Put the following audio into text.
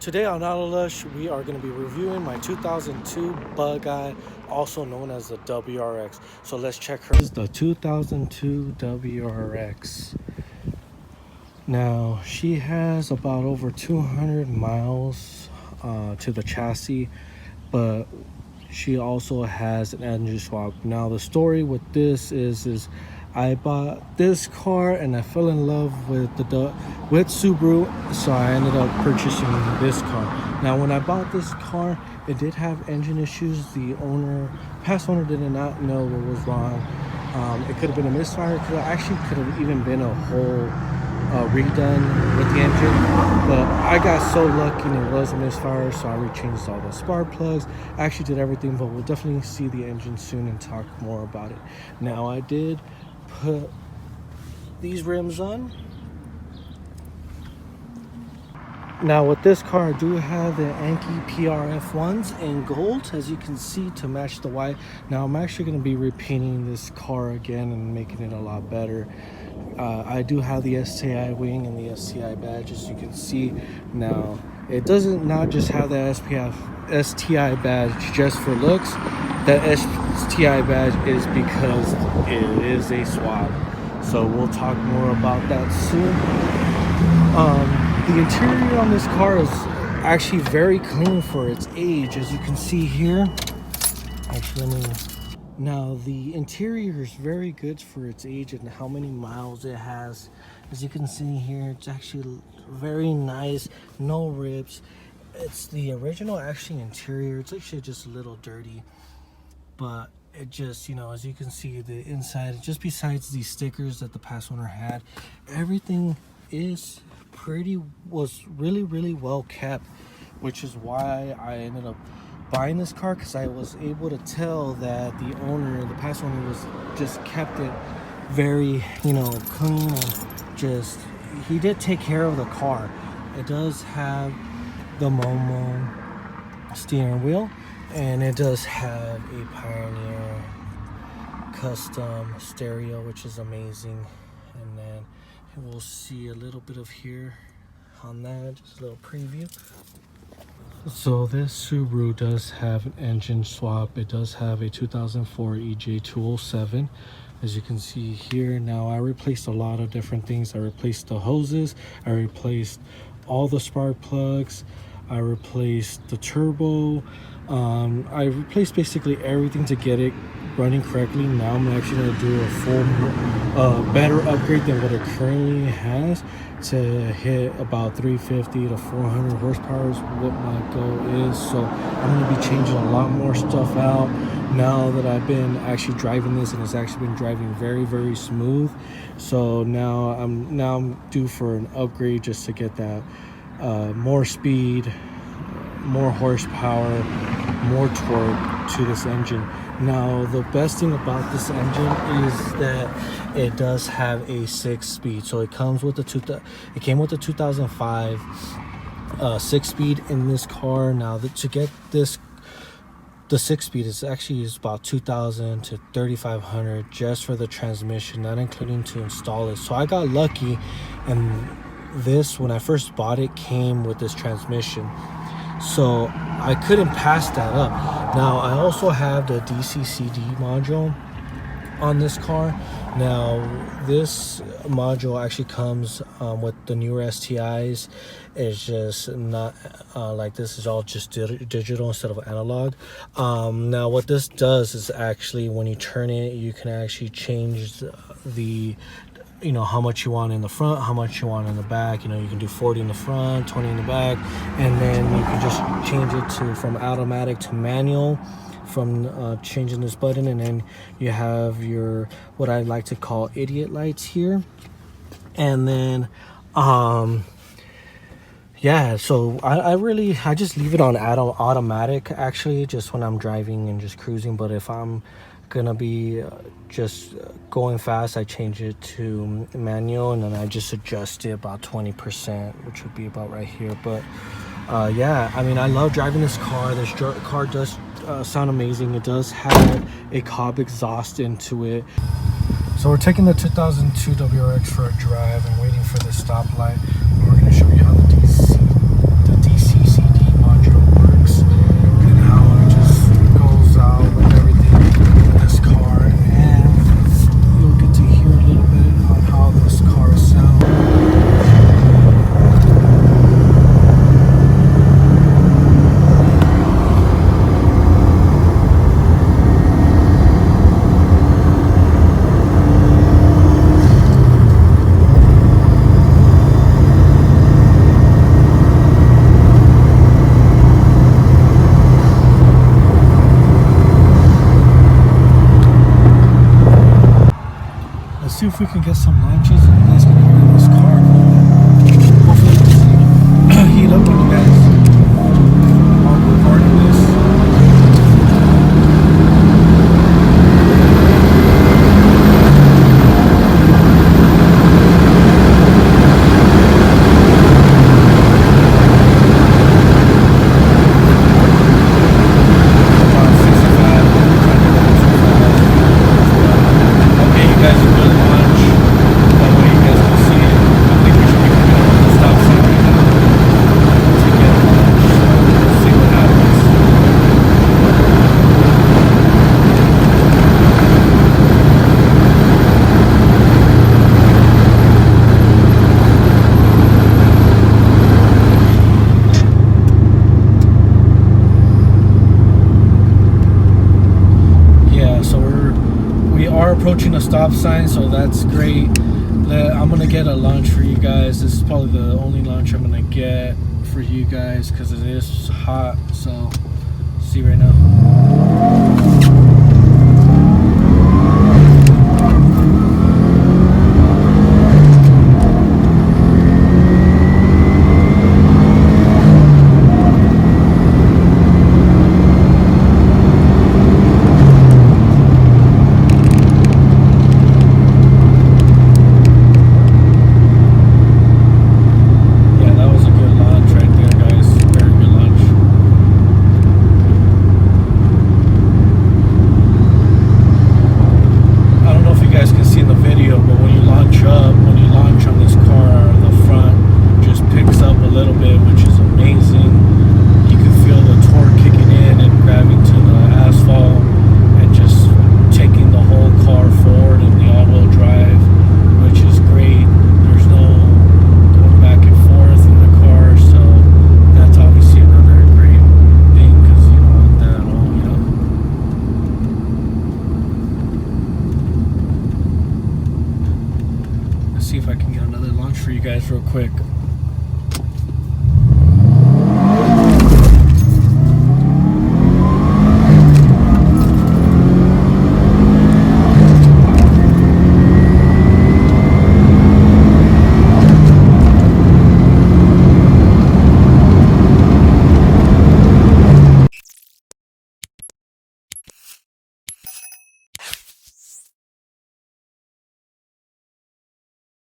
Today on Auto Lush, we are going to be reviewing my 2002 Bug Eye, also known as the WRX. So let's check her. This is the 2002 WRX. Now, she has about over 200 miles to the chassis, but she also has an engine swap. Now, the story with this is I bought this car and I fell in love with Subaru, so I ended up purchasing this car. Now, when I bought this car, it did have engine issues. The past owner did not know what was wrong. It could have been a misfire. It actually could have even been a whole redone with the engine, but I got so lucky and it was a misfire, so I rechanged all the spark plugs. I actually did everything, but we'll definitely see the engine soon and talk more about it. Now, I did put these rims on. Now with this car, I do have the Enkei PRF ones in gold, as you can see, to match the white. Now I'm actually going to be repainting this car again and making it a lot better. I do have the STI wing and the STI badge, as you can see. Now it doesn't not just have the STI badge just for looks. The STI badge is because it is a swap. So we'll talk more about that soon. The interior on this car is actually very clean for its age, as you can see here. Actually, now the interior is very good for its age and how many miles it has. As you can see here, it's actually very nice, no rips. It's the original actually interior. It's actually just a little dirty, but it just, as you can see, the inside, just besides these stickers that the past owner had, everything was really well kept, which is why I ended up buying this car, because I was able to tell that the past owner was just kept it very, clean, and just, he did take care of the car. It does have the Momo steering wheel, and it does have a Pioneer custom stereo, which is amazing. And then we'll see a little bit of here on that, just a little preview. So this Subaru does have an engine swap. It does have a 2004 EJ207, as you can see here. Now I replaced a lot of different things. I replaced the hoses, I replaced all the spark plugs, I replaced the turbo, I replaced basically everything to get it running correctly. Now I'm actually going to do a full better upgrade than what it currently has to hit about 350 to 400 horsepower is what my goal is. So I'm going to be changing a lot more stuff out now that I've been actually driving this, and it's actually been driving very smooth. So now I'm due for an upgrade just to get that more speed, more horsepower, more torque to this engine. Now the best thing about this engine is that it does have a 6-speed. So it came with the 2005 6-speed in this car. Now to get this, the 6-speed is actually about $2,000 to $3,500 just for the transmission, not including to install it. So I got lucky, and this, when I first bought it, came with this transmission, so I couldn't pass that up. Now I also have the DCCD module on this car. Now this module actually comes with the newer STIs. It's just not like this is all just digital instead of analog. Now what this does is actually, when you turn it, you can actually change the how much you want in the front, how much you want in the back. You can do 40 in the front, 20 in the back, and then you can just change it from automatic to manual from changing this button. And then you have your, what I like to call, idiot lights here. And then yeah, so I just leave it on automatic actually, just when I'm driving and just cruising. But if I'm gonna be just going fast, I change it to manual, and then I just adjust it about 20%, which would be about right here. But yeah, I mean, I love driving this car. This car does sound amazing. It does have a Cobb exhaust into it. So we're taking the 2002 WRX for a drive and waiting for the stoplight. We're going to show you how the DCCD are approaching a stop sign, so that's great. I'm gonna get a lunch for you guys. This is probably the only lunch I'm gonna get for you guys because it is hot. So see you right now.